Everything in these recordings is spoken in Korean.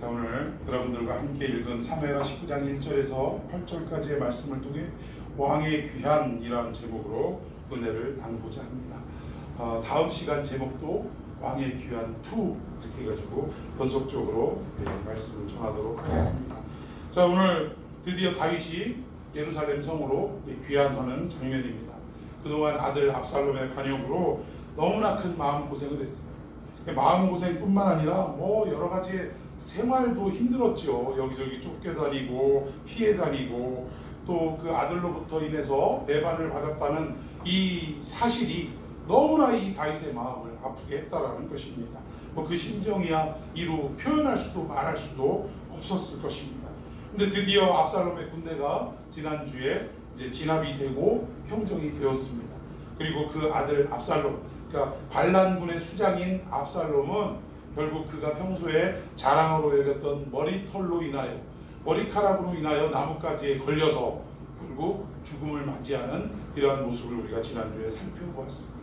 자, 오늘 여러분들과 함께 읽은 사무엘하 19장 1절에서 8절까지의 말씀을 통해 왕의 귀한이라는 제목으로 은혜를 나누고자 합니다. 다음 시간 제목도 왕의 귀한 2 이렇게 해가지고 연속적으로 말씀을 전하도록 하겠습니다. 자, 오늘 드디어 다윗이 예루살렘 성으로 귀환하는 장면입니다. 그동안 아들 압살롬의 반역으로 너무나 큰 마음고생을 했어요. 마음고생뿐만 아니라 여러 가지 생활도 힘들었죠. 여기저기 쫓겨다니고 피해 다니고 또 그 아들로부터 인해서 배반을 받았다는 이 사실이 너무나 이 다윗의 마음을 아프게 했다라는 것입니다. 그 심정이야 이루 표현할 수도 말할 수도 없었을 것입니다. 근데 드디어 압살롬의 군대가 지난주에 이제 진압이 되고 평정이 되었습니다. 그리고 그 아들 압살롬, 그러니까 반란군의 수장인 압살롬은 결국 그가 평소에 자랑으로 여겼던 머리털로 인하여, 머리카락으로 인하여 나뭇가지에 걸려서 결국 죽음을 맞이하는 이러한 모습을 우리가 지난주에 살펴보았습니다.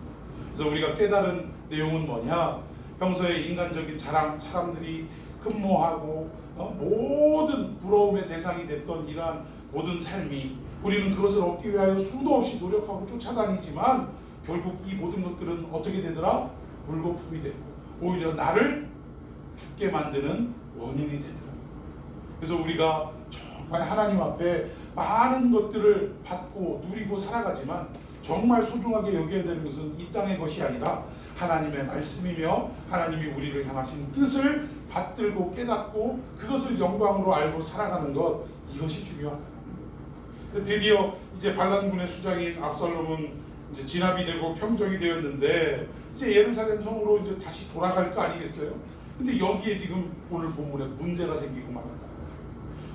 그래서 우리가 깨달은 내용은 뭐냐? 평소에 인간적인 자랑, 사람들이 흠모하고 모든 부러움의 대상이 됐던 이러한 모든 삶이, 우리는 그것을 얻기 위하여 수도 없이 노력하고 쫓아다니지만 결국 이 모든 것들은 어떻게 되더라? 물거품이 되고 오히려 나를 죽게 만드는 원인이 되더라고요. 그래서 우리가 정말 하나님 앞에 많은 것들을 받고 누리고 살아가지만 정말 소중하게 여겨야 되는 것은 이 땅의 것이 아니라 하나님의 말씀이며 하나님이 우리를 향하신 뜻을 받들고 깨닫고 그것을 영광으로 알고 살아가는 것, 이것이 중요하다는 거예요. 드디어 이제 반란군의 수장인 압살롬은 이제 진압이 되고 평정이 되었는데 이제 예루살렘 성으로 이제 다시 돌아갈 거 아니겠어요? 근데 여기에 지금 오늘 본문에 문제가 생기고 말았다.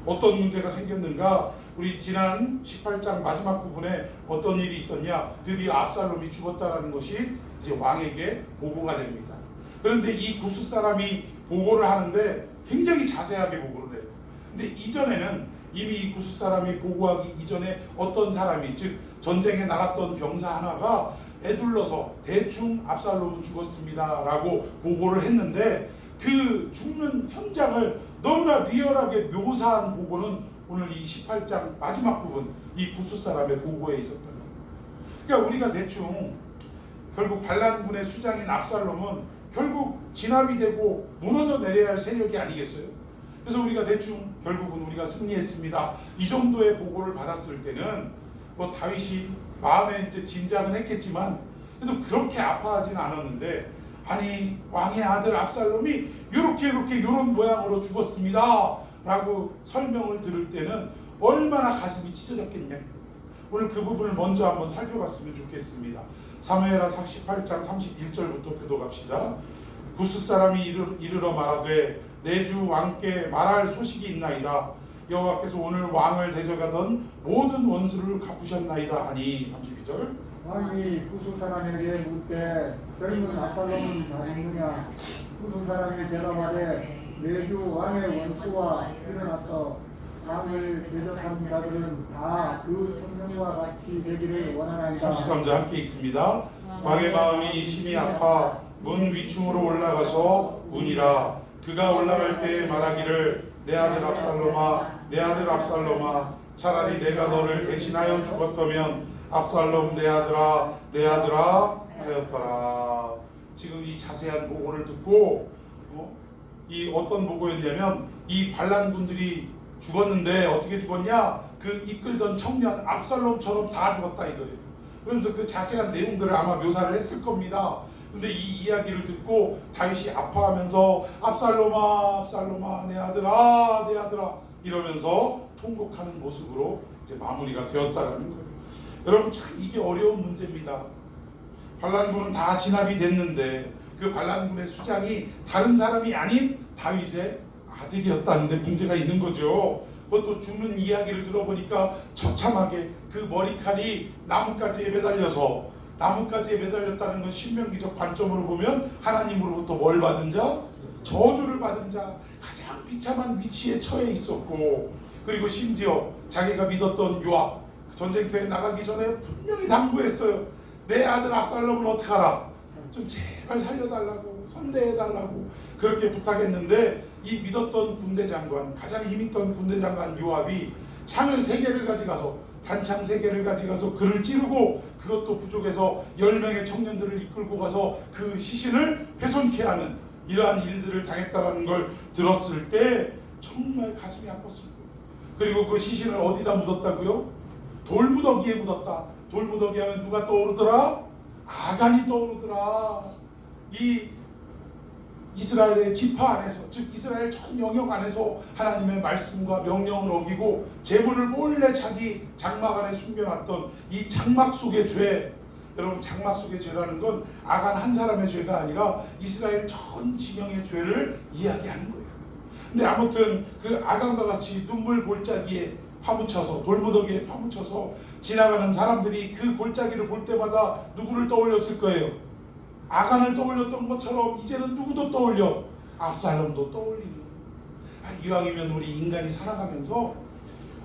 어떤 문제가 생겼는가? 우리 지난 18장 마지막 부분에 어떤 일이 있었냐? 드디어 압살롬이 죽었다라는 것이 이제 왕에게 보고가 됩니다. 그런데 이 구스 사람이 보고를 하는데 굉장히 자세하게 보고를 해요. 근데 이전에는 이미 이 구스 사람이 보고하기 이전에 어떤 사람이, 즉 전쟁에 나갔던 병사 하나가 에둘러서 대충 압살롬은 죽었습니다 라고 보고를 했는데 그 죽는 현장을 너무나 리얼하게 묘사한 보고는 오늘 이 18장 마지막 부분, 이 구스 사람의 보고에 있었다는 거예요. 그러니까 우리가 대충 결국 반란군의 수장인 압살롬은 결국 진압이 되고 무너져 내려야 할 세력이 아니겠어요? 그래서 우리가 대충 결국은 우리가 승리했습니다, 이 정도의 보고를 받았을 때는 다윗이 마음에 이제 짐작은 했겠지만 그래도 그렇게 아파하진 않았는데, 아니 왕의 아들 압살롬이 이렇게 이런 모양으로 죽었습니다 라고 설명을 들을 때는 얼마나 가슴이 찢어졌겠냐. 오늘 그 부분을 먼저 한번 살펴봤으면 좋겠습니다. 사무엘하 18장 31절부터 교독합시다. 구스 사람이 이르러 말하되 내 주 왕께 말할 소식이 있나이다. 여호와께서 오늘 왕을 대적하던 모든 원수를 갚으셨나이다 하니. 32절. 왕이 구스 사람에게 묻되 젊은 압살롬은 다 있느냐? 구스 사람이 대답하되 내 주 왕의 원수와 일어나서 왕을 대적한 자들은 다 그 천명과 같이 되기를 원하나이다. 33절 함께 읽습니다. 왕의 마음이 심히 아파 문 위층으로 올라가서 우니라. 그가 올라갈 때에 말하기를 내 아들 압살롬아, 내 아들 압살롬아, 차라리 내가 너를 대신하여 죽었다면 압살롬 내 아들아, 내 아들아 하였더라. 지금 이 자세한 보고를 듣고 이 어떤 보고였냐면 이 반란군들이 죽었는데 어떻게 죽었냐? 그 이끌던 청년 압살롬처럼 다 죽었다 이거예요. 그러면서 그 자세한 내용들을 아마 묘사를 했을 겁니다. 근데 이 이야기를 듣고 다윗이 아파하면서 압살롬아, 압살롬아, 내 아들아, 내 아들아 이러면서 통곡하는 모습으로 이제 마무리가 되었다라는 거예요. 여러분 참 이게 어려운 문제입니다. 반란군은 다 진압이 됐는데 그 반란군의 수장이 다른 사람이 아닌 다윗의 아들이었다는데 문제가 있는 거죠. 그것도 죽는 이야기를 들어보니까 처참하게 그 머리칼이 나뭇가지에 매달려서, 나뭇가지에 매달렸다는 건 신명기적 관점으로 보면 하나님으로부터 뭘 받은 자? 저주를 받은 자, 가장 비참한 위치에 처해 있었고, 그리고 심지어 자기가 믿었던 요압, 전쟁터에 나가기 전에 분명히 당부했어요. 내 아들 압살롬은 어떡하라, 좀 제발 살려달라고, 선대해달라고 그렇게 부탁했는데 이 믿었던 군대 장관, 가장 힘있던 군대 장관 요압이 창을 3개를 가져가서, 단창 3개를 가져가서 그를 찌르고, 그것도 부족해서 10명의 청년들을 이끌고 가서 그 시신을 훼손케 하는 이러한 일들을 당했다라는 걸 들었을 때 정말 가슴이 아팠을 거예요. 그리고 그 시신을 어디다 묻었다고요? 돌무더기에 묻었다. 돌무더기 하면 누가 떠오르더라? 아간이 떠오르더라. 이 이스라엘의 지파 안에서, 즉 이스라엘 전 영역 안에서 하나님의 말씀과 명령을 어기고 재물을 몰래 자기 장막 안에 숨겨놨던 이 장막 속의 죄. 여러분, 장막 속의 죄라는 건 아간 한 사람의 죄가 아니라 이스라엘 전 진영의 죄를 이야기하는 거예요. 근데 아무튼 그 아간과 같이 눈물 골짜기에 파묻혀서, 돌무더기에 파묻혀서 지나가는 사람들이 그 골짜기를 볼 때마다 누구를 떠올렸을 거예요? 아간을 떠올렸던 것처럼 이제는 누구도 떠올려? 압살롬도 떠올리는. 이왕이면 우리 인간이 살아가면서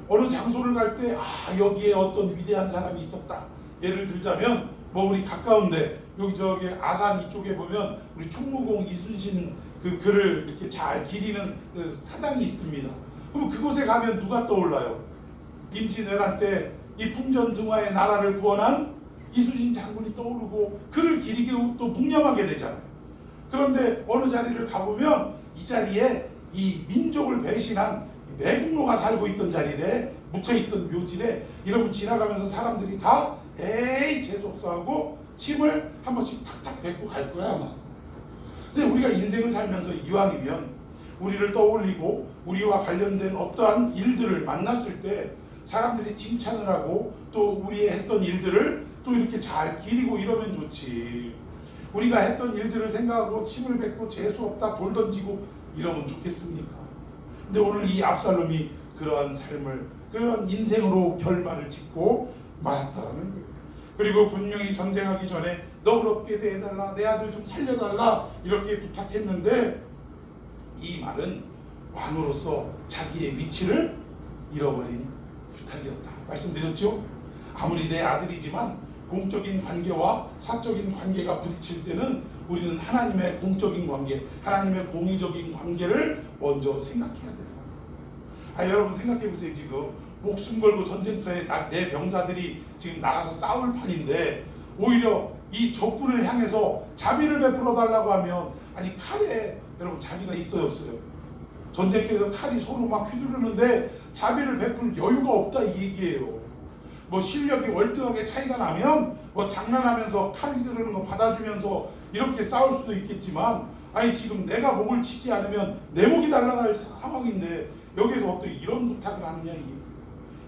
어느 장소를 갈 때 여기에 어떤 위대한 사람이 있었다. 예를 들자면 우리 가까운데 여기 저기 아산 이쪽에 보면 우리 충무공 이순신 그 글을 이렇게 잘 기리는 그 사당이 있습니다. 그럼 그곳에 가면 누가 떠올라요? 임진왜란 때 이 풍전등화의 나라를 구원한 이순신 장군이 떠오르고 그를 기리게 또 묵념하게 되잖아요. 그런데 어느 자리를 가보면 이 자리에 이 민족을 배신한 매국노가 살고 있던 자리에 묻혀있던 묘지에 이러면 지나가면서 사람들이 다 에이 재수없어 하고 침을 한 번씩 탁탁 뱉고 갈 거야 아마. 근데 우리가 인생을 살면서 이왕이면 우리를 떠올리고 우리와 관련된 어떠한 일들을 만났을 때 사람들이 칭찬을 하고 또 우리의 했던 일들을 또 이렇게 잘 기리고 이러면 좋지. 우리가 했던 일들을 생각하고 침을 뱉고 재수없다 돌 던지고 이러면 좋겠습니까? 근데 오늘 이 압살롬이 그러한 삶을, 그러한 인생으로 결말을 짓고 말았다라는 거예요. 그리고 분명히 전쟁하기 전에 너그럽게 대해달라, 내 아들 좀 살려달라 이렇게 부탁했는데 이 말은 왕으로서 자기의 위치를 잃어버린 부탁이었다. 말씀드렸죠? 아무리 내 아들이지만 공적인 관계와 사적인 관계가 부딪힐 때는 우리는 하나님의 공적인 관계, 하나님의 공의적인 관계를 먼저 생각해야 된다. 여러분 생각해 보세요. 지금 목숨 걸고 전쟁터에 내 병사들이 지금 나가서 싸울 판인데 오히려 이 적군을 향해서 자비를 베풀어 달라고 하면 칼에 여러분 자비가 있어요 없어요? 전쟁터에서 칼이 서로 막 휘두르는데 자비를 베풀 여유가 없다 이 얘기예요. 실력이 월등하게 차이가 나면 장난하면서 칼 휘두르는 거 받아주면서 이렇게 싸울 수도 있겠지만 지금 내가 목을 치지 않으면 내 목이 날아갈 상황인데 여기서 어떻게 이런 부탁을 하느냐 이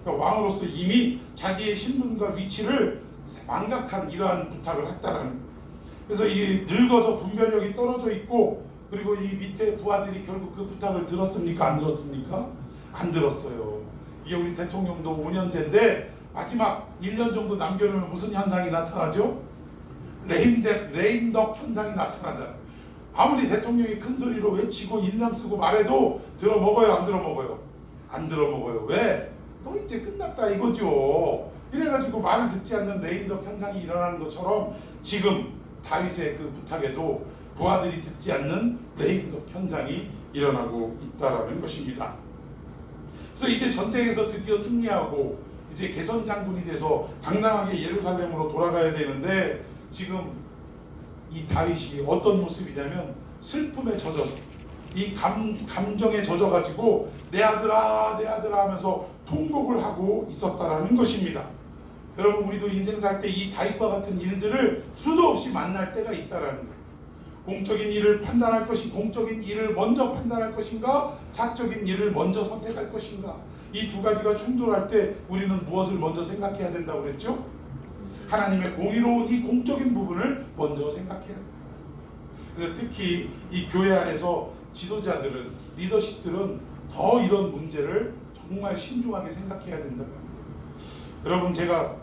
그러니까 왕으로서 이미 자기의 신분과 위치를 망각한 이러한 부탁을 했다라는 거예요. 그래서 이게 늙어서 분별력이 떨어져 있고 그리고 이 밑에 부하들이 결국 그 부탁을 들었습니까? 안 들었습니까? 안 들었어요. 이게 우리 대통령도 5년째인데 마지막 1년 정도 남겨놓으면 무슨 현상이 나타나죠? 레임덕 현상이 나타나잖아요. 아무리 대통령이 큰 소리로 외치고 인상 쓰고 말해도 들어먹어요? 안 들어먹어요? 안 들어먹어요. 왜? 너 이제 끝났다 이거죠. 이래가지고 말을 듣지 않는 레임덕 현상이 일어나는 것처럼 지금 다윗의 그 부탁에도 부하들이 듣지 않는 레임덕 현상이 일어나고 있다라는 것입니다. 그래서 이제 전쟁에서 드디어 승리하고 이제 개선 장군이 돼서 당당하게 예루살렘으로 돌아가야 되는데 지금 이 다윗이 어떤 모습이냐면 슬픔에 젖어서 이 감정에 젖어가지고 내 아들아 내 아들아 하면서 통곡을 하고 있었다라는 것입니다. 여러분 우리도 인생 살 때 이 다윗과 같은 일들을 수도 없이 만날 때가 있다라는 거예요. 공적인 일을 판단할 공적인 일을 먼저 판단할 것인가 사적인 일을 먼저 선택할 것인가 이 두 가지가 충돌할 때 우리는 무엇을 먼저 생각해야 된다고 그랬죠? 하나님의 공의로운 이 공적인 부분을 먼저 생각해야 된다. 그래서 특히 이 교회 안에서 지도자들은 리더십들은 더 이런 문제를 정말 신중하게 생각해야 된다는 거예요. 여러분 제가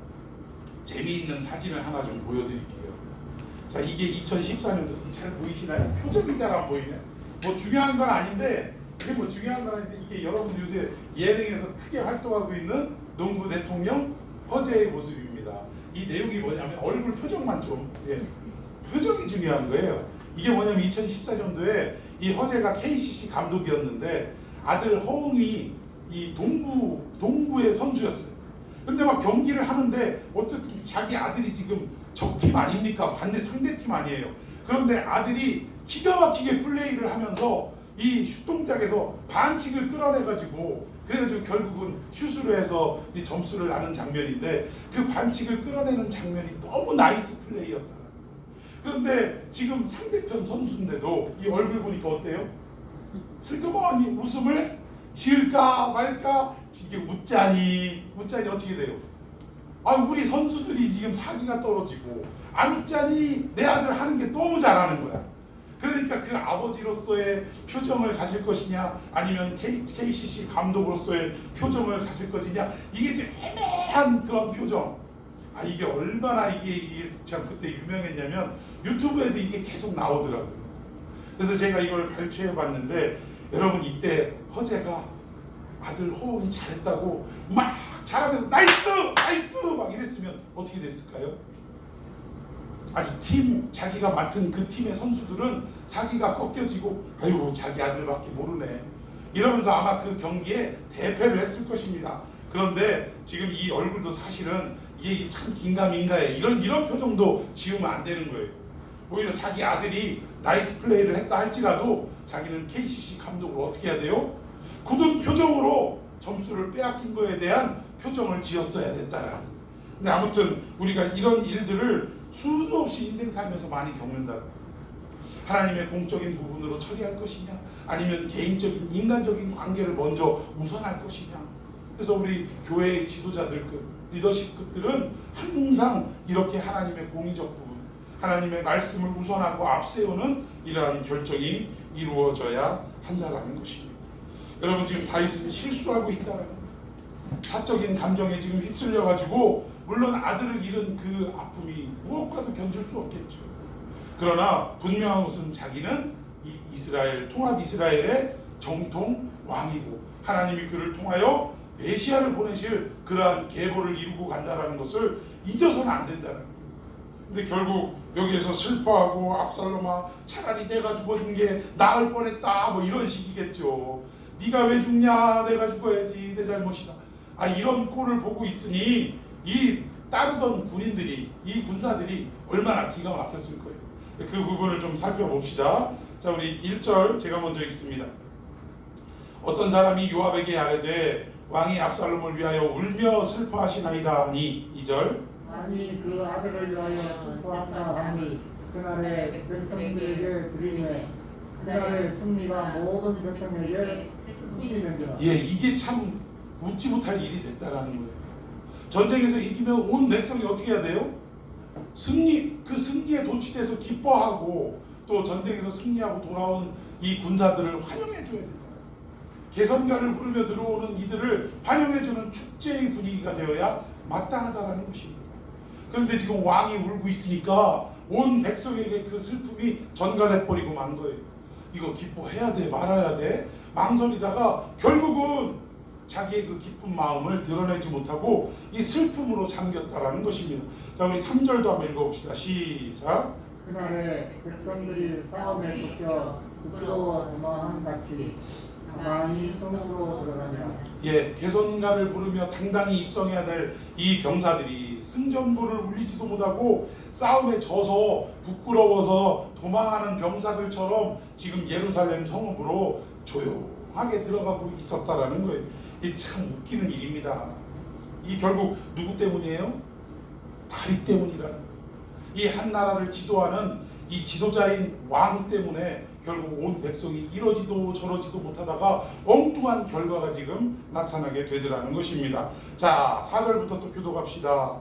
재미있는 사진을 하나 좀 보여드릴게요. 자 이게 2014년도 잘 보이시나요? 표정이 잘 안 보이네. 중요한 건 아닌데 이게 중요한 건 아닌데 이게 여러분 요새 예능에서 크게 활동하고 있는 농구 대통령 허재의 모습입니다. 이 내용이 뭐냐면 얼굴 표정만 좀 표정이 중요한 거예요. 이게 뭐냐면 2014년도에 이 허재가 KCC 감독이었는데 아들 허웅이 이 동부의 선수였어요. 근데 막 경기를 하는데 어떻게 자기 아들이 지금 적팀 아닙니까? 반대 상대팀 아니에요. 그런데 아들이 기가 막히게 플레이를 하면서 이 슛 동작에서 반칙을 끌어내가지고 그래가지고 결국은 슛으로 해서 이 점수를 나는 장면인데 그 반칙을 끌어내는 장면이 너무 나이스 플레이였다. 그런데 지금 상대편 선수인데도 이 얼굴 보니까 어때요? 슬그머니 웃음을 지을까 말까 이게 웃자니 어떻게 돼요? 아 우리 선수들이 지금 사기가 떨어지고 안 웃자니 내 아들 하는 게 너무 잘하는 거야. 그러니까 그 아버지로서의 표정을 가질 것이냐 아니면 KCC 감독으로서의 표정을 가질 것이냐 이게 지금 애매한 그런 표정. 아 이게 얼마나 이게 참 그때 유명했냐면 유튜브에도 이게 계속 나오더라고요. 그래서 제가 이걸 발췌해 봤는데 여러분 이때 허재가 아들 호응이 잘했다고 막 잘하면서 나이스 막 이랬으면 어떻게 됐을까요? 아주 자기가 맡은 그 팀의 선수들은 사기가 꺾여지고 아이고 자기 아들밖에 모르네 이러면서 아마 그 경기에 대패를 했을 것입니다. 그런데 지금 이 얼굴도 사실은 이게 참 긴가민가해 이런 표정도 지으면 안 되는 거예요. 오히려 자기 아들이 나이스 플레이를 했다 할지라도 자기는 KCC 감독으로 어떻게 해야 돼요? 굳은 표정으로 점수를 빼앗긴 거에 대한 표정을 지었어야 됐다라는 거예요. 근데 아무튼 우리가 이런 일들을 수도 없이 인생 살면서 많이 겪는다. 하나님의 공적인 부분으로 처리할 것이냐 아니면 개인적인 인간적인 관계를 먼저 우선할 것이냐. 그래서 우리 교회의 지도자들급 리더십급들은 항상 이렇게 하나님의 공의적 부분 하나님의 말씀을 우선하고 앞세우는 이러한 결정이 이루어져야 한다라는 것입니다. 여러분 지금 다윗은 실수하고 있다라는 거예요. 사적인 감정에 지금 휩쓸려가지고 물론 아들을 잃은 그 아픔이 무엇과도 견딜 수 없겠죠. 그러나 분명한 것은 자기는 이 통합 이스라엘의 정통 왕이고 하나님이 그를 통하여 메시아를 보내실 그러한 계보를 이루고 간다라는 것을 잊어서는 안 된다는 거예요. 근데 결국 여기에서 슬퍼하고 압살롬아 차라리 내가 죽어준 게 나을 뻔했다 뭐 이런 식이겠죠. 네가 왜 죽냐 내가 죽어야지 내 잘못이다. 아 이런 꼴을 보고 있으니 이 따르던 군인들이 이 군사들이 얼마나 기가 막혔을 거예요. 그 부분을 좀 살펴봅시다. 자 우리 1절 제가 먼저 읽습니다. 어떤 사람이 요압에게 아뢰되 왕이 압살롬을 위하여 울며 슬퍼하시나이다 하니 2절 아니 그 아들을 위하여 슬퍼한다 하니 그날의 백성들에게 드리매 그날의 승리가 모든 백성에게 승리되리라. 예 이게 참 웃지 못할 일이 됐다라는 거예요. 전쟁에서 이기면 온 백성이 어떻게 해야 돼요? 그 승리에 도취돼서 기뻐하고 또 전쟁에서 승리하고 돌아온 이 군사들을 환영해 줘야 된다. 개선가를 부르며 들어오는 이들을 환영해주는 축제의 분위기가 되어야 마땅하다라는 것입니다. 그런데 지금 왕이 울고 있으니까 온 백성에게 그 슬픔이 전가돼 버리고 만 거예요. 이거 기뻐해야 돼 말아야 돼 망설이다가 결국은 자기의 그 기쁜 마음을 드러내지 못하고 이 슬픔으로 잠겼다라는 것입니다. 자 우리 3절도 한번 읽어봅시다. 시작. 그날에 백성들이 싸움에 쫓겨 부끄러워 도망한 같이 가만히 성으로 들어가니라. 예, 개선가를 부르며 당당히 입성해야 될 이 병사들이 승전보를 울리지도 못하고 싸움에 져서 부끄러워서 도망하는 병사들처럼 지금 예루살렘 성읍으로 조용하게 들어가고 있었다라는 거예요. 이 참 웃기는 일입니다. 이 결국 누구 때문이에요? 다윗 때문이라는 거예요. 이 한 나라를 지도하는 이 지도자인 왕 때문에 결국 온 백성이 이러지도 저러지도 못하다가 엉뚱한 결과가 지금 나타나게 되더라는 것입니다. 자 4절부터 또 교독합시다.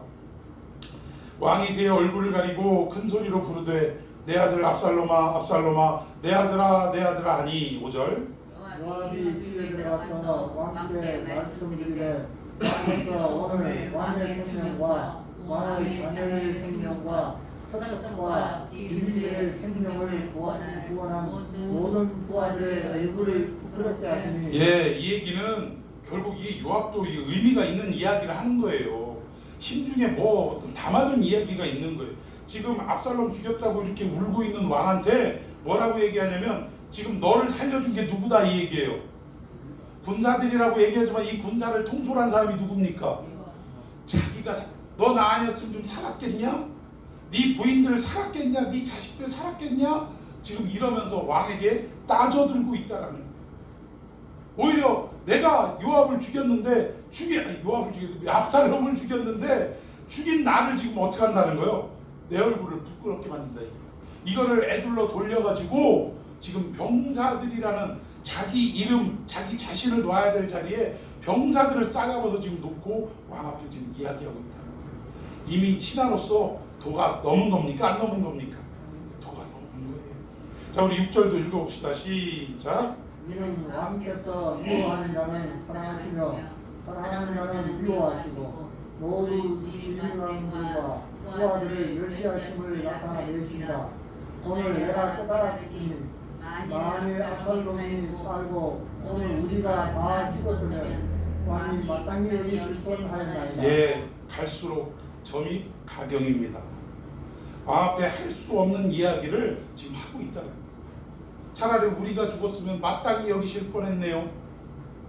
왕이 그의 얼굴을 가리고 큰 소리로 부르되 내 아들 압살롬아 압살롬아 내 아들아 하니 5절 요압이 집에 들어가서 왕께 말씀드리되 왕께서 오늘 왕의 생명과 왕의 자녀의 생명과 처처와 인류의 생명을 구원한 모든 부하들의 얼굴을 부끄럽게 하시니. 예, 이 얘기는 결국 이 요압도 의미가 있는 이야기를 하는 거예요. 심중에 뭐 어떤 담아둔 이야기가 있는 거예요. 지금 압살롬 죽였다고 이렇게 울고 있는 왕한테 뭐라고 얘기하냐면 지금 너를 살려준 게 누구다 이 얘기예요. 군사들이라고 얘기하지만 이 군사를 통솔한 사람이 누굽니까? 자기가 너 나 아니었으면 좀 살았겠냐? 네 부인들 살았겠냐? 네 자식들 살았겠냐? 지금 이러면서 왕에게 따져들고 있다라는 거예요. 오히려 내가 요압을 죽였는데 요압을 죽였는데 압살롬을 죽였는데 죽인 나를 지금 어떻게 한다는 거예요? 내 얼굴을 부끄럽게 만든다 이거를 애둘러 돌려가지고 지금 병사들이라는 자기 이름, 자기 자신을 놔야 될 자리에 병사들을 싸잡아서 지금 놓고 왕 앞에 지금 이야기하고 있다는 거예요. 이미 신하로서 도가 넘은 겁니까? 안 넘은 겁니까? 도가 넘은 거예요. 자, 우리 6절도 읽어봅시다. 시작. 이는 왕께서 미워하는 자는 사랑하시며 사랑하는 자는 미워하시고 모두 진실함과 부하들을 멸시하심을 나타내십니다. 오늘 내가 깨달았으니 만일 압살롬이 살고 오늘 우리가 다 죽었으면 왕이 마땅히 여기실 뻔하였나이다. 예, 갈수록 점이 가경입니다. 왕 앞에 할 수 없는 이야기를 지금 하고 있다는 거예요. 차라리 우리가 죽었으면 마땅히 여기실 뻔했네요.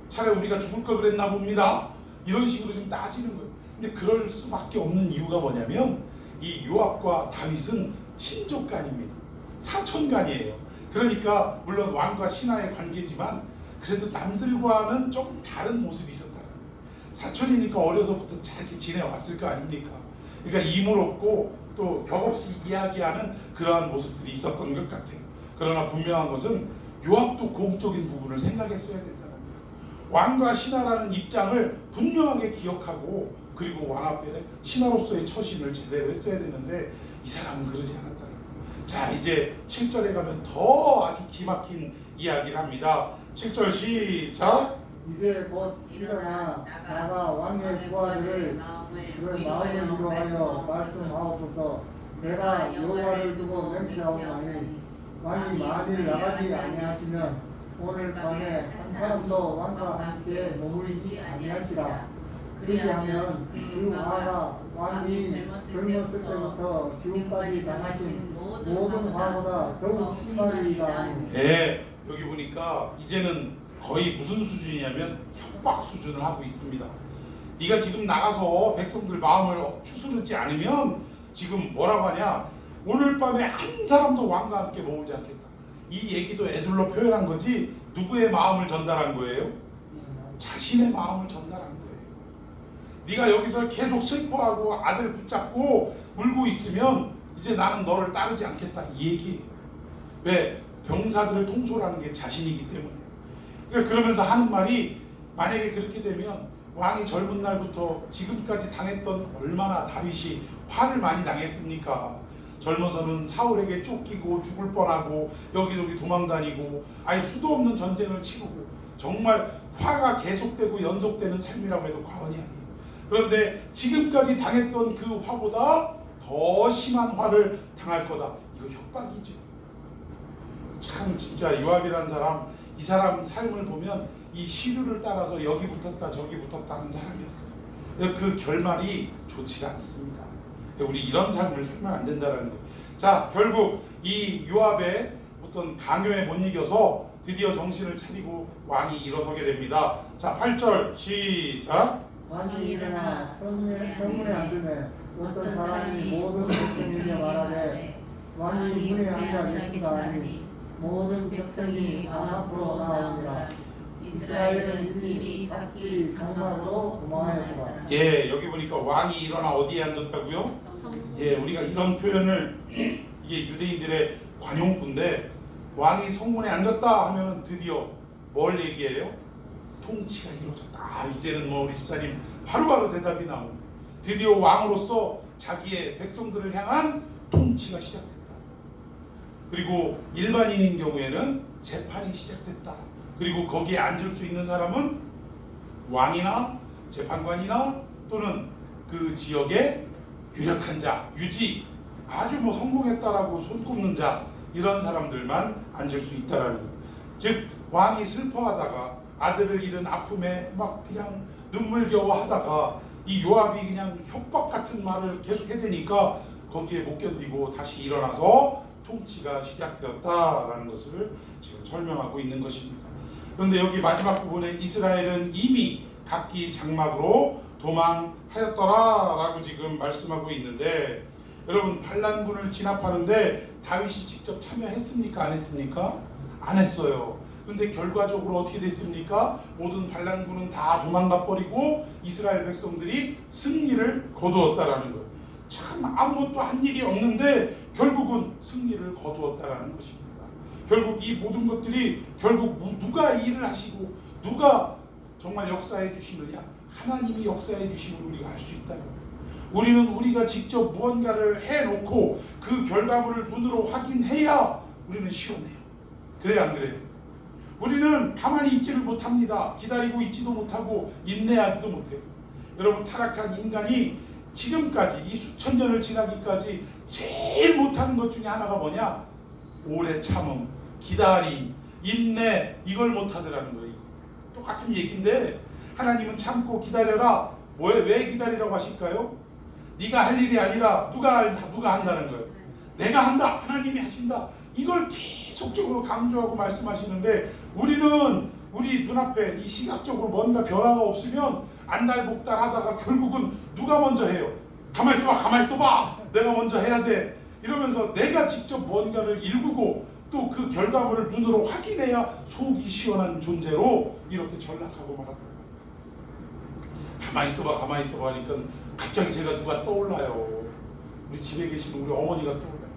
차라리 우리가 죽을 걸 그랬나 봅니다. 이런 식으로 좀 따지는 거예요. 근데 그럴 수밖에 없는 이유가 뭐냐면 이 요압과 다윗은 친족간입니다. 사촌간이에요. 그러니까 물론 왕과 신하의 관계지만 그래도 남들과는 조금 다른 모습이 있었다는 거예요. 사촌이니까 어려서부터 잘 이렇게 지내왔을 거 아닙니까? 그러니까 이물없고 또 격없이 이야기하는 그러한 모습들이 있었던 것 같아요. 그러나 분명한 것은 요압도 공적인 부분을 생각했어야 된다는 거예요. 왕과 신하라는 입장을 분명하게 기억하고 그리고 왕 앞에 신하로서의 처신을 제대로 했어야 되는데 이 사람은 그러지 않았다는 거예요. 자, 이제 7절에 가면 더 아주 기막힌 이야기를 합니다. 7절 시작. 이제 곧 일어나 나가 왕의 부하들을 그의 마음을 위로하여 말씀하옵소서. 내가 여호와를 두고 맹세하오나니 왕이 만일 나가지 아니하시면 오늘 밤에 한 사람도 왕과 함께 머물지 아니할지라. 그리하면 그 화가 왕이 젊었을 때부터 지금까지 당하신 모든 화보다 더욱 심하리이다 하니. 네, 여기 보니까 이제는 거의 무슨 수준이냐면 협박 수준을 하고 있습니다. 네가 지금 나가서 백성들 마음을 추스르지 않으면 지금 뭐라고 하냐, 오늘 밤에 한 사람도 왕과 함께 머물지 않겠다. 이 얘기도 애둘러 표현한 거지 누구의 마음을 전달한 거예요? 자신의 마음을 전달한 거예요. 네가 여기서 계속 슬퍼하고 아들 붙잡고 울고 있으면 이제 나는 너를 따르지 않겠다 이 얘기예요. 왜? 병사들을 통솔하는 게 자신이기 때문에. 그러니까 그러면서 하는 말이, 만약에 그렇게 되면 왕이 젊은 날부터 지금까지 당했던 얼마나 다윗이 화를 많이 당했습니까? 젊어서는 사울에게 쫓기고 죽을 뻔하고 여기저기 도망다니고 아예 수도 없는 전쟁을 치르고 정말 화가 계속되고 연속되는 삶이라고 해도 과언이 아니에요. 그런데 지금까지 당했던 그 화보다 더 심한 화를 당할 거다. 이거 협박이죠. 참 진짜 요압이라는 사람, 이 사람 삶을 보면 이 시류를 따라서 여기 붙었다 저기 붙었다 하는 사람이었어요. 그 결말이 좋지 않습니다. 우리 이런 삶을 살면 안 된다는 거예요. 자, 결국 이 요압의 어떤 강요에 못 이겨서 드디어 정신을 차리고 왕이 일어서게 됩니다. 자, 8절 시작. 왕이 일어나 성문에 앉으매 어떤 사람이 모든 백성에게 말하되 왕이 문에 앉아 계시다 하니 모든 백성이 왕 앞으로 나오니라. 이스라엘은 이미 각기 장막으로 도망하였더라. 예, 여기 보니까 왕이 일어나 어디에 앉았다고요? 예, 우리가 이런 표현을 이게 유대인들의 관용구인데, 왕이 성문에 앉았다 하면은 드디어 뭘 얘기해요? 통치가 이루어졌다. 아, 이제는 뭐 우리 집사님 바로바로 대답이 나오네. 드디어 왕으로서 자기의 백성들을 향한 통치가 시작됐다. 그리고 일반인인 경우에는 재판이 시작됐다. 그리고 거기에 앉을 수 있는 사람은 왕이나 재판관이나 또는 그 지역의 유력한 자, 유지, 아주 뭐 성공했다라고 손꼽는 자, 이런 사람들만 앉을 수 있다라는 거예요. 즉 왕이 슬퍼하다가 아들을 잃은 아픔에 막 그냥 눈물겨워 하다가 이 요압이 그냥 협박 같은 말을 계속 해대니까 거기에 못 견디고 다시 일어나서 통치가 시작되었다라는 것을 지금 설명하고 있는 것입니다. 그런데 여기 마지막 부분에 이스라엘은 이미 각기 장막으로 도망하였더라라고 지금 말씀하고 있는데, 여러분 반란군을 진압하는데 다윗이 직접 참여했습니까? 안 했습니까? 안 했어요. 근데 결과적으로 어떻게 됐습니까? 모든 반란군은 다 도망가 버리고 이스라엘 백성들이 승리를 거두었다라는 거예요. 참 아무것도 한 일이 없는데 결국은 승리를 거두었다라는 것입니다. 결국 이 모든 것들이 결국 누가 일을 하시고 누가 정말 역사해 주시느냐? 하나님이 역사해 주심을 우리가 알 수 있다는 거예요. 우리는 우리가 직접 무언가를 해놓고 그 결과물을 눈으로 확인해야 우리는 시원해요. 그래요, 안 그래요? 우리는 가만히 있지를 못합니다. 기다리고 있지도 못하고 인내하지도 못해요. 여러분, 타락한 인간이 지금까지 이 수천 년을 지나기까지 제일 못하는 것 중에 하나가 뭐냐? 오래 참음, 기다림, 인내, 이걸 못하더라는 거예요. 똑같은 얘기인데 하나님은 참고 기다려라. 왜 기다리라고 하실까요? 네가 할 일이 아니라 누가 한다는 거예요. 내가 한다. 하나님이 하신다. 이걸 계속적으로 강조하고 말씀하시는데, 우리는 우리 눈앞에 이 시각적으로 뭔가 변화가 없으면 안달복달 하다가 결국은 누가 먼저 해요? 가만히 있어봐. 내가 먼저 해야 돼. 이러면서 내가 직접 뭔가를 일구고 또 그 결과물을 눈으로 확인해야 속이 시원한 존재로 이렇게 전락하고 말았다. 가만히 있어봐 하니까 갑자기 제가 누가 떠올라요. 우리 집에 계시는 우리 어머니가 떠올라요.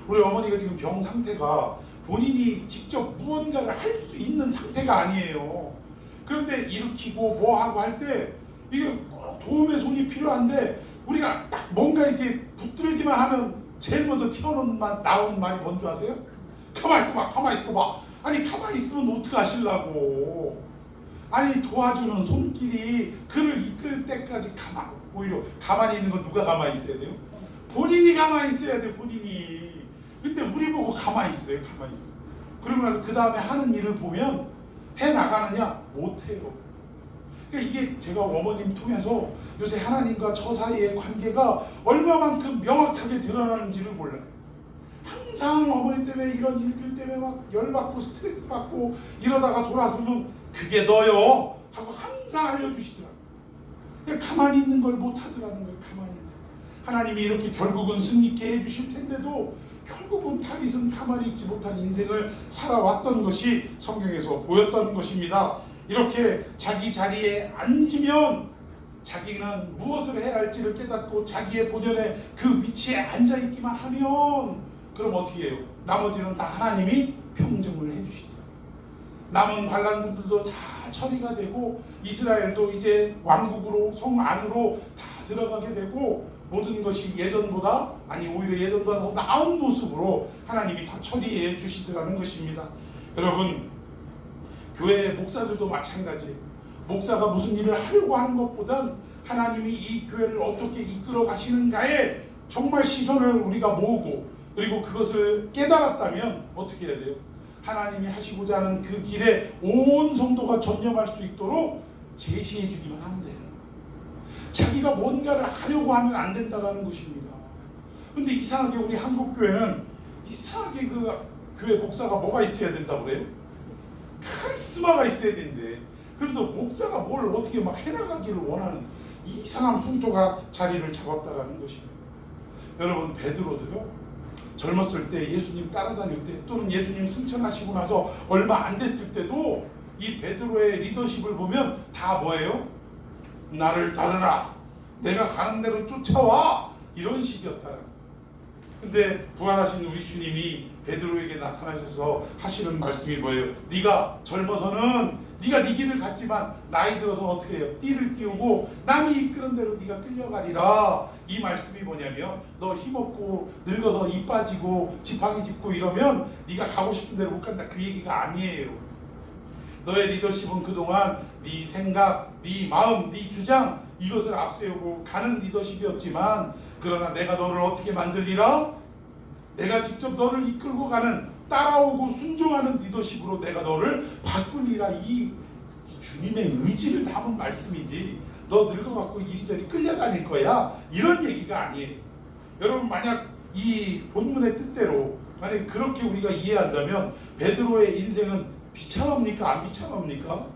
우리 어머니가 지금 병 상태가 본인이 직접 무언가를 할 수 있는 상태가 아니에요. 그런데 일으키고 뭐하고 할 때 이게 꼭 도움의 손이 필요한데, 우리가 딱 뭔가 이렇게 붙들기만 하면 제일 먼저 나오는 말이 뭔지 아세요? 가만히 있어봐. 아니 가만히 있으면 어떻게 하시려고. 아니 도와주는 손길이 그를 이끌 때까지 오히려 가만히 있는 건 누가 가만히 있어야 돼요? 본인이 가만히 있어야 돼, 본인이. 근데 우리 보고 가만히 있어요. 그러고 나서 그 다음에 하는 일을 보면 해나가느냐? 못해요. 그러니까 이게 제가 어머님 통해서 요새 하나님과 저 사이의 관계가 얼마만큼 명확하게 드러나는지를 몰라요. 항상 어머니 때문에 이런 일들 때문에 막 열받고 스트레스 받고 이러다가 돌아서면 그게 너요 하고 항상 알려주시더라고요. 그러니까 가만히 있는 걸 못하더라는 거예요. 가만히 있는. 하나님이 이렇게 결국은 승리케 해주실 텐데도 결국은 다윗은 가만히 있지 못한 인생을 살아왔던 것이 성경에서 보였던 것입니다. 이렇게 자기 자리에 앉으면 자기는 무엇을 해야 할지를 깨닫고 자기의 본연의 그 위치에 앉아있기만 하면, 그럼 어떻게 해요? 나머지는 다 하나님이 평정을 해주시더라고요. 남은 반란군들도 다 처리가 되고 이스라엘도 이제 왕국으로 성 안으로 다 들어가게 되고, 모든 것이 예전보다, 아니 오히려 예전보다 더 나은 모습으로 하나님이 다 처리해 주시더라는 것입니다. 여러분, 교회 목사들도 마찬가지예요. 목사가 무슨 일을 하려고 하는 것보단 하나님이 이 교회를 어떻게 이끌어 가시는가에 정말 시선을 우리가 모으고, 그리고 그것을 깨달았다면 어떻게 해야 돼요? 하나님이 하시고자 하는 그 길에 온 성도가 전념할 수 있도록 제시해 주기만 하면 되는 거예요. 자기가 뭔가를 하려고 하면 안 된다는 것입니다. 근데 이상하게 우리 한국교회는 이상하게 그 교회 목사가 뭐가 있어야 된다고 그래요? 카리스마가 있어야 된대. 그래서 목사가 뭘 어떻게 막 해나가기를 원하는 이상한 풍토가 자리를 잡았다라는 것입니다. 여러분, 베드로도요, 젊었을 때 예수님 따라다닐 때, 또는 예수님 승천하시고 나서 얼마 안 됐을 때도 이 베드로의 리더십을 보면 다 뭐예요? 나를 따르라, 내가 가는 대로 쫓아와, 이런 식이었다. 근데 부활하신 우리 주님이 베드로에게 나타나셔서 하시는 말씀이 뭐예요? 네가 젊어서는 네가 네 길을 갔지만 나이 들어서 어떻게 해요? 띠를 띄우고 남이 이끄는 대로 네가 끌려가리라. 이 말씀이 뭐냐면, 너 힘없고 늙어서 이 빠지고 지팡이 짚고 이러면 네가 가고 싶은 대로 못 간다, 그 얘기가 아니에요. 너의 리더십은 그동안 네 생각, 네 마음, 네 주장, 이것을 앞세우고 가는 리더십이었지만, 그러나 내가 너를 어떻게 만들리라? 내가 직접 너를 이끌고 가는, 따라오고 순종하는 리더십으로 내가 너를 바꾸리라. 이 주님의 의지를 담은 말씀이지, 너 늙어갖고 이리저리 끌려다닐 거야, 이런 얘기가 아니에요. 여러분, 만약 이 본문의 뜻대로 만약 그렇게 우리가 이해한다면 베드로의 인생은 비참합니까? 안 비참합니까?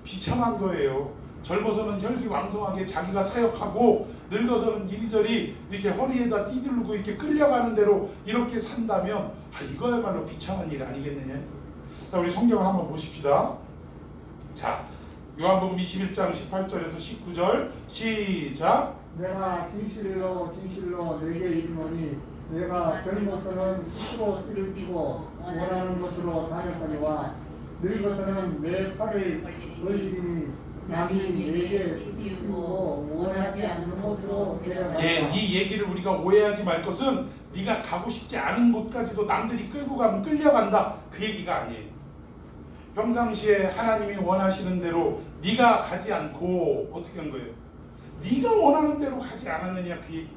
비참한 거예요. 젊어서는 혈기왕성하게 자기가 사역하고 늙어서는 이리저리 이렇게 허리에다 띠들고 이렇게 끌려가는 대로 이렇게 산다면 이거야말로 비참한 일 아니겠느냐. 자, 우리 성경을 한번 보십시다. 자, 요한복음 21장 18절에서 19절 시작. 내가 진실로 진실로 내게 이르노니 내가 젊어서는 스스로 띠를 띠고 원하는 곳으로 다녔거니와 늙어서는 내 팔을 벌리니 남이 내게 띠고 원하지 않는 곳으로 데려가라. 예, 이 얘기를 우리가 오해하지 말 것은 네가 가고 싶지 않은 곳까지도 남들이 끌고 가면 끌려간다, 그 얘기가 아니에요. 평상시에 하나님이 원하시는 대로 네가 가지 않고 어떻게 한 거예요? 네가 원하는 대로 가지 않았느냐, 그 얘기.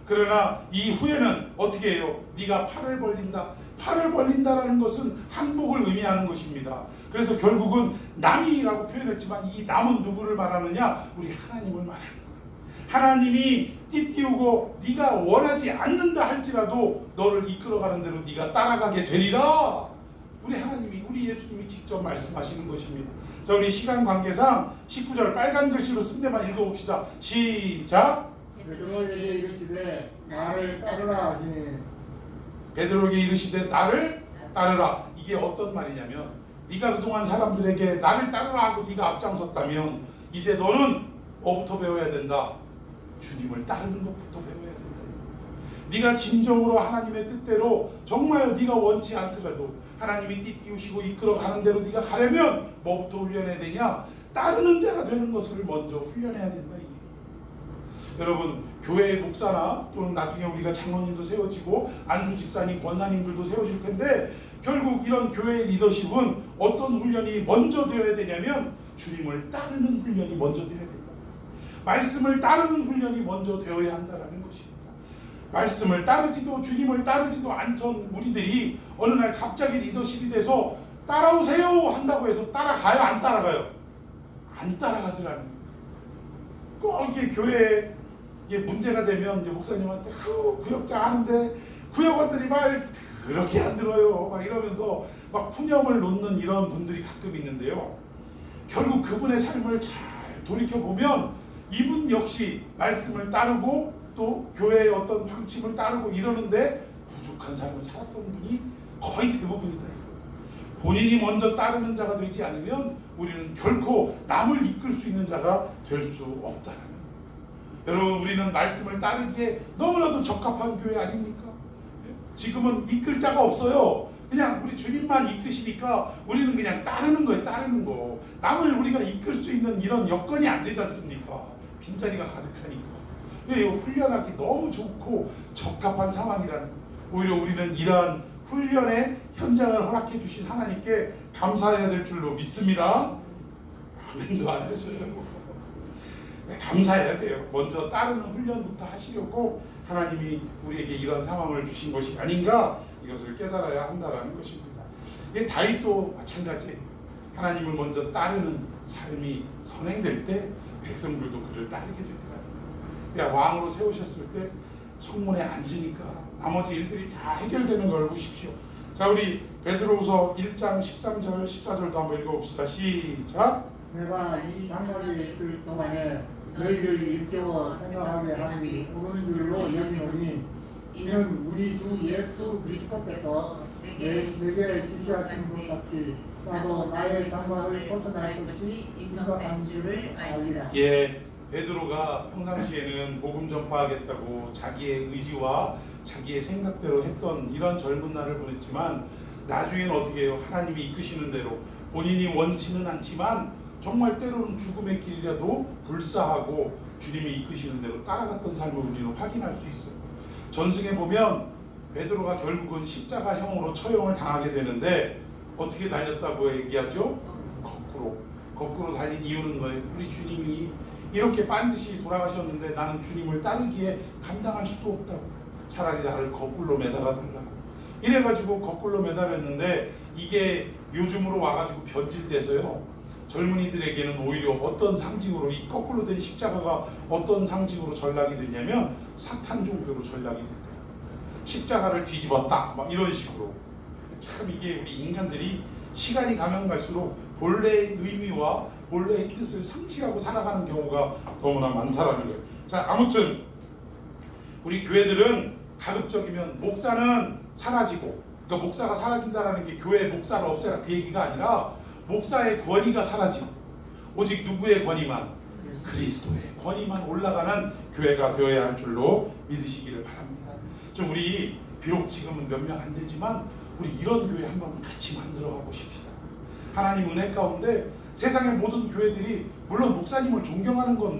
그러나 이후에는 어떻게 해요? 네가 팔을 벌린다. 팔을 벌린다라는 것은 항복을 의미하는 것입니다. 그래서 결국은 남이라고 표현했지만 이 남은 누구를 말하느냐? 우리 하나님을 말하는 거예요. 하나님이 띠띠우고 네가 원하지 않는다 할지라도 너를 이끌어가는 대로 네가 따라가게 되리라. 우리 하나님이, 우리 예수님이 직접 말씀하시는 것입니다. 자, 우리 시간 관계상 19절 빨간 글씨로 쓴 데만 읽어봅시다. 시작. 베드로에게 이르시되 나를 따르라 하시니. 베드로에게 이르시되 나를 따르라. 이게 어떤 말이냐면 네가 그동안 사람들에게 나를 따르라 하고 네가 앞장섰다면 이제 너는 뭐부터 배워야 된다? 주님을 따르는 것부터 배워야 된다. 네가 진정으로 하나님의 뜻대로 정말 네가 원치 않더라도 하나님이 띠띠우시고 이끌어가는 대로 네가 가려면 뭐부터 훈련해야 되냐? 따르는 자가 되는 것을 먼저 훈련해야 된다. 이게. 여러분, 교회의 목사나 또는 나중에 우리가 장로님도 세워지고 안수 집사님, 권사님들도 세워질 텐데 결국 이런 교회의 리더십은 어떤 훈련이 먼저 되어야 되냐면 주님을 따르는 훈련이 먼저 되어야 된다. 말씀을 따르는 훈련이 먼저 되어야 한다는 것입니다. 말씀을 따르지도 주님을 따르지도 않던 우리들이 어느 날 갑자기 리더십이 돼서 따라오세요 한다고 해서 따라가요? 안 따라가요? 안 따라가더라는 거예요. 꼭 이게 교회에 이게 문제가 되면 이제 목사님한테 구역장 하는데 구역원들이 말 그렇게 안 들어요 막 이러면서 막 푸념을 놓는 이런 분들이 가끔 있는데요. 결국 그분의 삶을 잘 돌이켜보면 이분 역시 말씀을 따르고 또 교회의 어떤 방침을 따르고 이러는데 부족한 삶을 살았던 분이 거의 대부분이다. 본인이 먼저 따르는 자가 되지 않으면 우리는 결코 남을 이끌 수 있는 자가 될 수 없다는 거예요. 여러분, 우리는 말씀을 따르기에 너무나도 적합한 교회 아닙니까? 지금은 이끌 자가 없어요. 그냥 우리 주님만 이끄시니까 우리는 그냥 따르는 거예요. 따르는 거. 남을 우리가 이끌 수 있는 이런 여건이 안 되지 않습니까? 빈자리가 가득하니까. 이거 훈련하기 너무 좋고 적합한 상황이라는 거예요. 오히려 우리는 이러한 훈련의 현장을 허락해 주신 하나님께 감사해야 될 줄로 믿습니다. 아멘도 안 해줘요. 네, 감사해야 돼요. 먼저 따르는 훈련부터 하시려고 하나님이 우리에게 이런 상황을 주신 것이 아닌가, 이것을 깨달아야 한다는 것입니다. 이게 다윗도 마찬가지예요. 하나님을 먼저 따르는 삶이 선행될 때 백성들도 그를 따르게 되더라고요. 그러니까 왕으로 세우셨을 때 성문에 앉으니까 나머지 일들이 다 해결되는 걸 보십시오. 자, 우리 베드로후서 1장 13절 14절도 한번 읽어봅시다. 시작. 내가 이 장막에 있을 동안에 너희를 일깨워 생각하게 하니 옳은 줄로 여기노니 이는 우리 주 예수 그리스도께서 내게 지시하신 것 같이 나도 나의 장막을 벗어날 것이 임박한 줄을 알리라. 예, 베드로가 평상시에는 복음 전파하겠다고 자기의 의지와 자기의 생각대로 했던 이런 젊은 날을 보냈지만 나중에는 어떻게 해요? 하나님이 이끄시는 대로 본인이 원치는 않지만 정말 때로는 죽음의 길이라도 불사하고 주님이 이끄시는 대로 따라갔던 삶을 우리는 확인할 수 있어요. 전승에 보면 베드로가 결국은 십자가형으로 처형을 당하게 되는데 어떻게 달렸다고 얘기하죠? 거꾸로 달린 이유는 뭐예요? 우리 주님이 이렇게 반드시 돌아가셨는데 나는 주님을 따르기에 감당할 수도 없다고, 차라리 나를 거꾸로 매달아 달라고 이래가지고 거꾸로 매달았는데 이게 요즘으로 와가지고 변질돼서요, 젊은이들에게는 오히려 어떤 상징으로, 이 거꾸로 된 십자가가 어떤 상징으로 전락이 됐냐면 사탄 종교로 전락이 됐대요. 십자가를 뒤집었다 막 이런 식으로. 참 이게 우리 인간들이 시간이 가면 갈수록 본래의 의미와 본래의 뜻을 상실하고 살아가는 경우가 너무나 많다라는 거예요. 자, 아무튼 우리 교회들은 가급적이면 목사는 사라지고, 그러니까 목사가 사라진다라는 게 교회의 목사를 없애라 그 얘기가 아니라 목사의 권위가 사라지고 오직 누구의 권위만? 그리스도의 권위만 올라가는 교회가 되어야 할 줄로 믿으시기를 바랍니다. 좀 우리 비록 지금은 몇 명 안 되지만 우리 이런 교회 한번 같이 만들어가 보십시다. 하나님 은혜 가운데 세상의 모든 교회들이 물론 목사님을 존경하는 건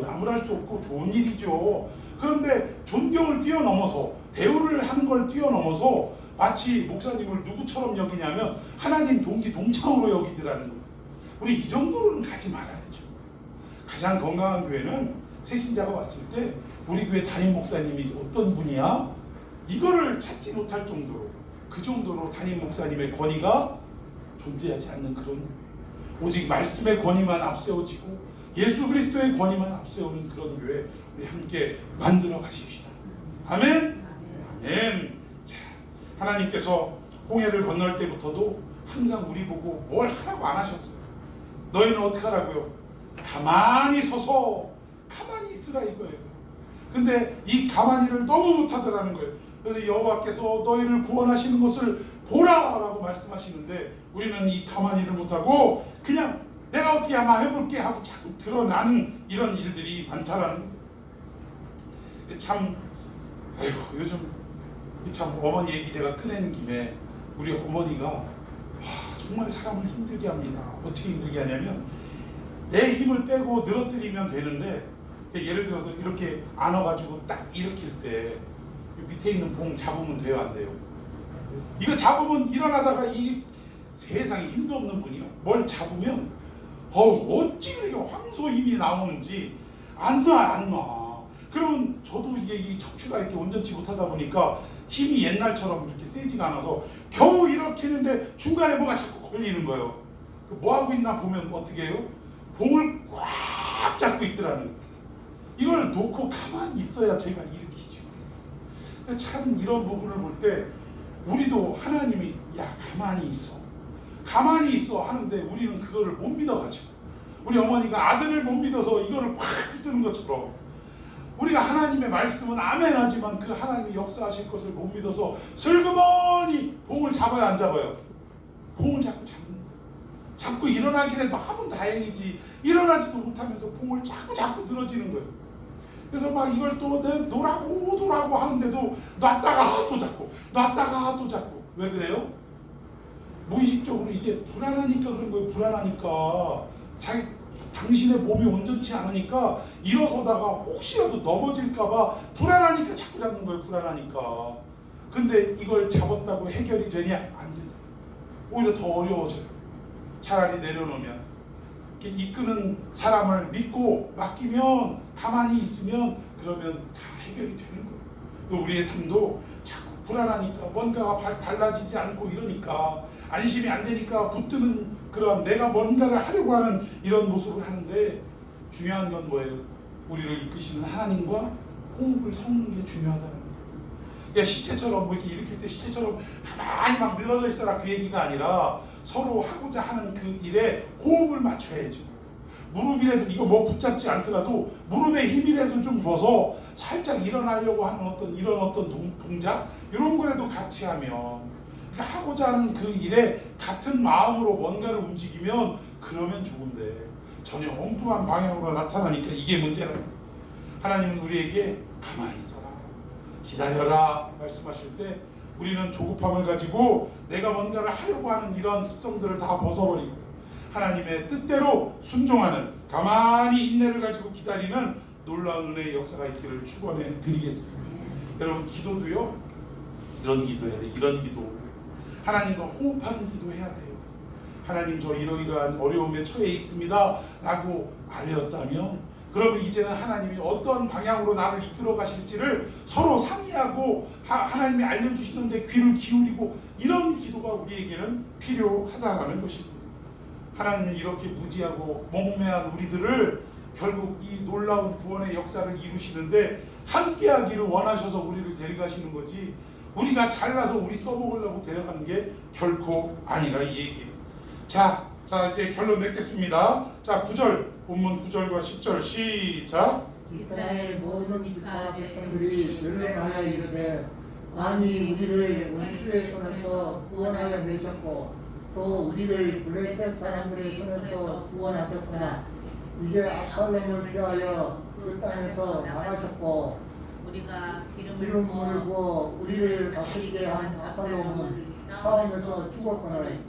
나무랄 수 없고 좋은 일이죠. 그런데 존경을 뛰어넘어서 대우를 하는 걸 뛰어넘어서 마치 목사님을 누구처럼 여기냐면 하나님 동기 동창으로 여기더라는 거예요. 우리 이 정도로는 가지 말아야죠. 가장 건강한 교회는 새신자가 왔을 때 우리 교회 담임 목사님이 어떤 분이야? 이거를 찾지 못할 정도로, 그 정도로 담임 목사님의 권위가 존재하지 않는 그런 교회. 오직 말씀의 권위만 앞세워지고 예수 그리스도의 권위만 앞세우는 그런 교회 우리 함께 만들어 가십시다. 아멘. 아멘. 자, 하나님께서 홍해를 건널 때부터도 항상 우리 보고 뭘 하라고 안 하셨어요. 너희는 어떻게 하라고요? 가만히 서서 가만히 있으라 이거예요. 근데 이 가만히를 너무 못하더라는 거예요. 그래서 여호와께서 너희를 구원하시는 것을 보라라고 말씀하시는데 우리는 이 가만히를 못하고 그냥 내가 어떻게 아마 해볼게 하고 자꾸 드러나는 이런 일들이 많다라는 거예요. 참 아이고 요즘 참 어머니 얘기 제가 꺼내는 김에 우리 어머니가 정말 사람을 힘들게 합니다. 어떻게 힘들게 하냐면 내 힘을 빼고 늘어뜨리면 되는데 예를 들어서 이렇게 안아가지고 딱 일으킬 때 밑에 있는 봉 잡으면 돼요, 안 돼요? 이거 잡으면 일어나다가 이 세상에 힘도 없는 분이요. 뭘 잡으면 어찌 이렇게 황소 힘이 나오는지 안 나. 그러면 저도 이게 이 척추가 이렇게 온전치 못하다 보니까 힘이 옛날처럼 이렇게 세지가 않아서 겨우 일으키는데 중간에 뭐가 자꾸 걸리는 거예요. 뭐 하고 있나 보면 어떻게 해요? 봉을 꽉 잡고 있더라는 거예요. 이걸 놓고 가만히 있어야 제가 일으키죠. 참 이런 부분을 볼 때 우리도 하나님이 야 가만히 있어 하는데 우리는 그거를 못 믿어가지고 우리 어머니가 아들을 못 믿어서 이거를 꽉 붙드는 것처럼 우리가 하나님의 말씀은 아멘 하지만 그 하나님이 역사하실 것을 못 믿어서 슬그머니 봉을 잡아야 안 잡아요? 봉을 자꾸 잡는 거예요. 자꾸 일어나기라도 하면 다행이지 일어나지도 못하면서 봉을 자꾸 늘어지는 거예요. 그래서 막 이걸 또 놓으라고 하는데도 놨다가 또 잡고 왜 그래요? 무의식적으로 이게 불안하니까 그런 거예요. 불안하니까 당신의 몸이 온전치 않으니까 일어서다가 혹시라도 넘어질까봐 불안하니까 자꾸 잡는 거예요. 불안하니까. 근데 이걸 잡았다고 해결이 되냐? 안 된다. 오히려 더 어려워져요. 차라리 내려놓으면 이끄는 사람을 믿고 맡기면 가만히 있으면 그러면 다 해결이 되는 거예요. 우리의 삶도 자꾸 불안하니까 뭔가가 달라지지 않고 이러니까 안심이 안 되니까 붙드는 그런 내가 뭔가를 하려고 하는 이런 모습을 하는데 중요한 건 뭐예요? 우리를 이끄시는 하나님과 호흡을 섞는 게 중요하다는 거예요. 그러니까 시체처럼 뭐 이렇게 일으킬 때 시체처럼 가만히 막 늘어져 있어라 그 얘기가 아니라 서로 하고자 하는 그 일에 호흡을 맞춰야죠. 무릎이라도 이거 뭐 붙잡지 않더라도 무릎에 힘이라도 좀 줘서 살짝 일어나려고 하는 이런 동작 이런 거라도 같이 하면 그러니까 하고자 하는 그 일에 같은 마음으로 뭔가를 움직이면 그러면 좋은데 전혀 엉뚱한 방향으로 나타나니까 이게 문제라는 거예요. 하나님은 우리에게 가만히 있어라 기다려라 말씀하실 때 우리는 조급함을 가지고 내가 뭔가를 하려고 하는 이런 습성들을 다 벗어버리고 하나님의 뜻대로 순종하는 가만히 인내를 가지고 기다리는 놀라운 은혜의 역사가 있기를 축원해 드리겠습니다. 여러분 기도도요 이런 기도해야 돼요. 이런 기도 하나님과 호흡하는 기도 해야 돼요. 하나님 저 이러이러한 어려움에 처해 있습니다 라고 알렸다면 그러면 이제는 하나님이 어떤 방향으로 나를 이끌어 가실지를 서로 상의하고 하나님이 알려주시는데 귀를 기울이고 이런 기도가 우리에게는 필요하다라는 것입니다. 하나님은 이렇게 무지하고 멍매한 우리들을 결국 이 놀라운 구원의 역사를 이루시는데 함께하기를 원하셔서 우리를 데려가시는 거지 우리가 잘나서 우리 써먹으려고 데려가는 게 결코 아니라 이 얘기예요. 자 이제 결론 맺겠습니다. 자 9절 본문 9절과 10절 시작. 이스라엘 모든 지파 백성들이 멸망하여 이르되 왕이 우리를 원수의 손에서 구원하여 내셨고 또 우리를 블레셋 사람들의 손에서 구원하셨으나 이제 압살롬을 피하여 그 땅에서 나가셨고 우리가 기름을 부어 우리를 다스리게 한 압살롬은 싸움에서 죽었거늘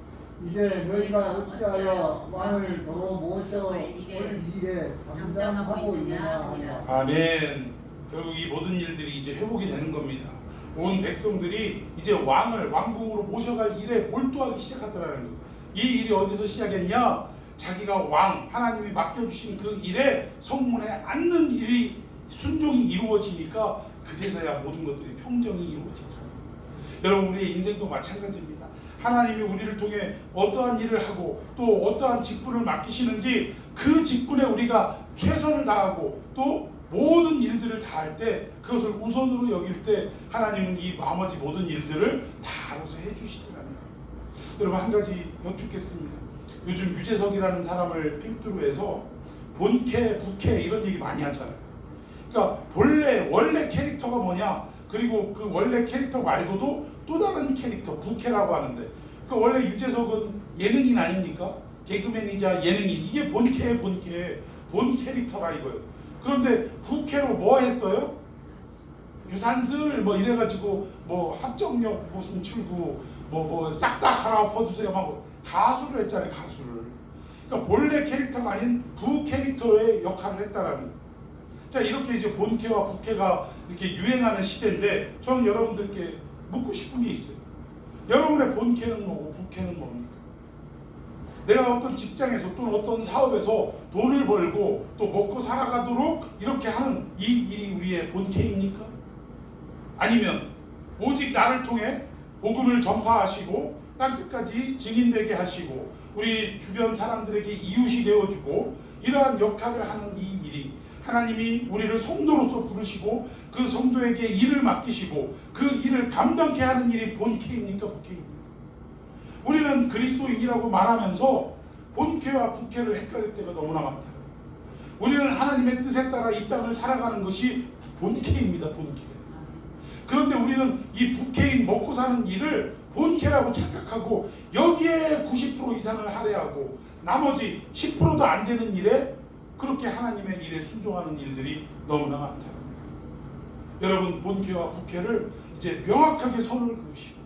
이제 너희가 어찌하여 왕을 도로 모셔 올 일에 잠잠하고 있느냐 하니라. 아멘. 결국 이 모든 일들이 이제 회복이 되는 겁니다. 온 백성들이 이제 왕궁으로 모셔갈 일에 몰두하기 시작하더라는 거예요. 이 일이 어디서 시작했냐? 자기가 하나님이 맡겨주신 그 일에 성문에 앉는 일이 순종이 이루어지니까 그제서야 모든 것들이 평정이 이루어지더라고요. 여러분 우리의 인생도 마찬가지입니다. 하나님이 우리를 통해 어떠한 일을 하고 또 어떠한 직분을 맡기시는지 그 직분에 우리가 최선을 다하고 또 모든 일들을 다 할 때 그것을 우선으로 여길 때 하나님은 이 나머지 모든 일들을 다 알아서 해주시더라는 거예요. 여러분 한 가지 여쭙겠습니다. 요즘 유재석이라는 사람을 필두로 해서 본캐, 부캐 이런 얘기 많이 하잖아요. 그러니까 원래 캐릭터가 뭐냐, 그리고 그 원래 캐릭터 말고도 또 다른 캐릭터, 부캐라고 하는데, 그러니까 원래 유재석은 예능인 아닙니까? 개그맨이자 예능인, 이게 본 캐릭터라 이거예요. 그런데 부캐로 뭐 했어요? 유산슬 뭐 이래가지고 뭐 합정역 무슨 출구 뭐 싹 다 갈아엎어주세요 막 가수를 했잖아요. 가수를. 그러니까 본래 캐릭터가 아닌 부 캐릭터의 역할을 했다라는 거예요. 자 이렇게 이제 본캐와 부캐가 이렇게 유행하는 시대인데 저는 여러분들께 묻고 싶은 게 있어요. 여러분의 본캐는 뭐고 부캐는 뭡니까? 내가 어떤 직장에서 또는 어떤 사업에서 돈을 벌고 또 먹고 살아가도록 이렇게 하는 이 일이 우리의 본캐입니까? 아니면 오직 나를 통해 복음을 전파하시고 땅끝까지 증인되게 하시고 우리 주변 사람들에게 이웃이 되어주고 이러한 역할을 하는 이 일이 하나님이 우리를 성도로서 부르시고 그 성도에게 일을 맡기시고 그 일을 감당케 하는 일이 본캐입니까? 부캐입니까? 우리는 그리스도인이라고 말하면서 본캐와 부캐를 헷갈릴 때가 너무나 많다. 우리는 하나님의 뜻에 따라 이 땅을 살아가는 것이 본캐입니다. 본캐. 그런데 우리는 이 부캐인 먹고 사는 일을 본캐라고 착각하고 여기에 90% 이상을 할애하고 나머지 10%도 안 되는 일에 그렇게 하나님의 일에 순종하는 일들이 너무나 많다. 여러분 본캐와 부캐를 이제 명확하게 선을 그으시고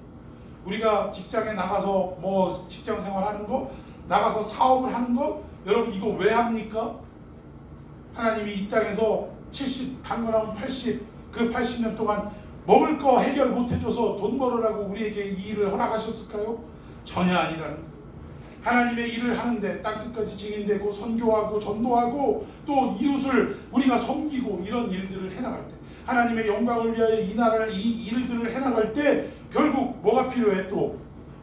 우리가 직장에 나가서 뭐 직장 생활하는 거, 나가서 사업을 하는 거, 여러분 이거 왜 합니까? 하나님이 이 땅에서 70, 강건하면 80, 그 80년 동안 먹을 거 해결 못 해줘서 돈 벌으라고 우리에게 이 일을 허락하셨을까요? 전혀 아니라는 거예요. 하나님의 일을 하는데 땅끝까지 증인되고 선교하고 전도하고 또 이웃을 우리가 섬기고 이런 일들을 해나갈 때 하나님의 영광을 위하여 이 나라를 이 일들을 해나갈 때 결국 뭐가 필요해? 또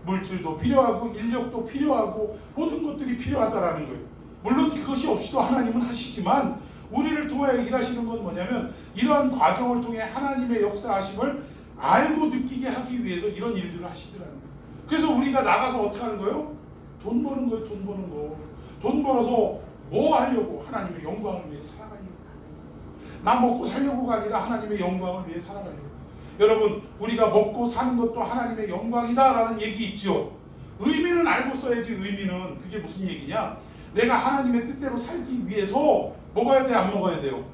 물질도 필요하고 인력도 필요하고 모든 것들이 필요하다라는 거예요. 물론 그것이 없이도 하나님은 하시지만 우리를 통하여 일하시는 건 뭐냐면 이러한 과정을 통해 하나님의 역사하심을 알고 느끼게 하기 위해서 이런 일들을 하시더라는 거예요. 그래서 우리가 나가서 어떻게 하는 거예요? 돈 버는 거예요. 돈 버는 거. 돈 벌어서 뭐 하려고? 하나님의 영광을 위해 살아가려고. 나 먹고 살려고가 아니라 하나님의 영광을 위해 살아가려고. 여러분 우리가 먹고 사는 것도 하나님의 영광이다라는 얘기 있죠. 의미는 알고 써야지. 의미는 그게 무슨 얘기냐? 내가 하나님의 뜻대로 살기 위해서 먹어야 돼? 안 먹어야 돼요?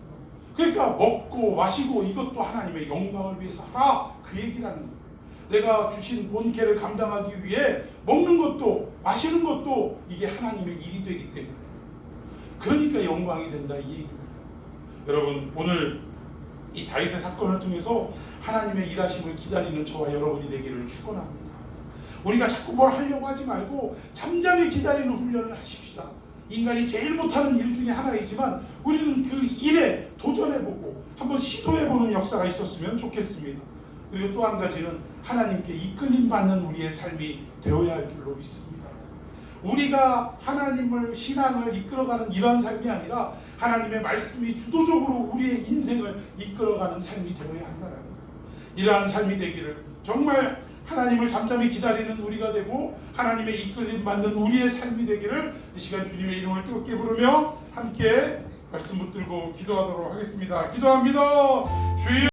그러니까 먹고 마시고 이것도 하나님의 영광을 위해서 하라 그 얘기라는 거예요. 내가 주신 본캐를 감당하기 위해 먹는 것도 마시는 것도 이게 하나님의 일이 되기 때문에 그러니까 영광이 된다 이 얘기입니다. 여러분 오늘 이 다윗의 사건을 통해서 하나님의 일하심을 기다리는 저와 여러분이 되기를 축원합니다. 우리가 자꾸 뭘 하려고 하지 말고 잠잠히 기다리는 훈련을 하십시다. 인간이 제일 못하는 일 중에 하나이지만 우리는 그 일에 도전해보고 한번 시도해보는 역사가 있었으면 좋겠습니다. 그리고 또 한 가지는 하나님께 이끌림 받는 우리의 삶이 되어야 할 줄로 믿습니다. 우리가 하나님을 신앙을 이끌어가는 이러한 삶이 아니라 하나님의 말씀이 주도적으로 우리의 인생을 이끌어가는 삶이 되어야 한다는 거예요. 이러한 삶이 되기를 정말 하나님을 잠잠히 기다리는 우리가 되고 하나님의 이끌림 받는 우리의 삶이 되기를 이 시간 주님의 이름을 뜨겁게 부르며 함께 말씀 붙들고 기도하도록 하겠습니다. 기도합니다. 주여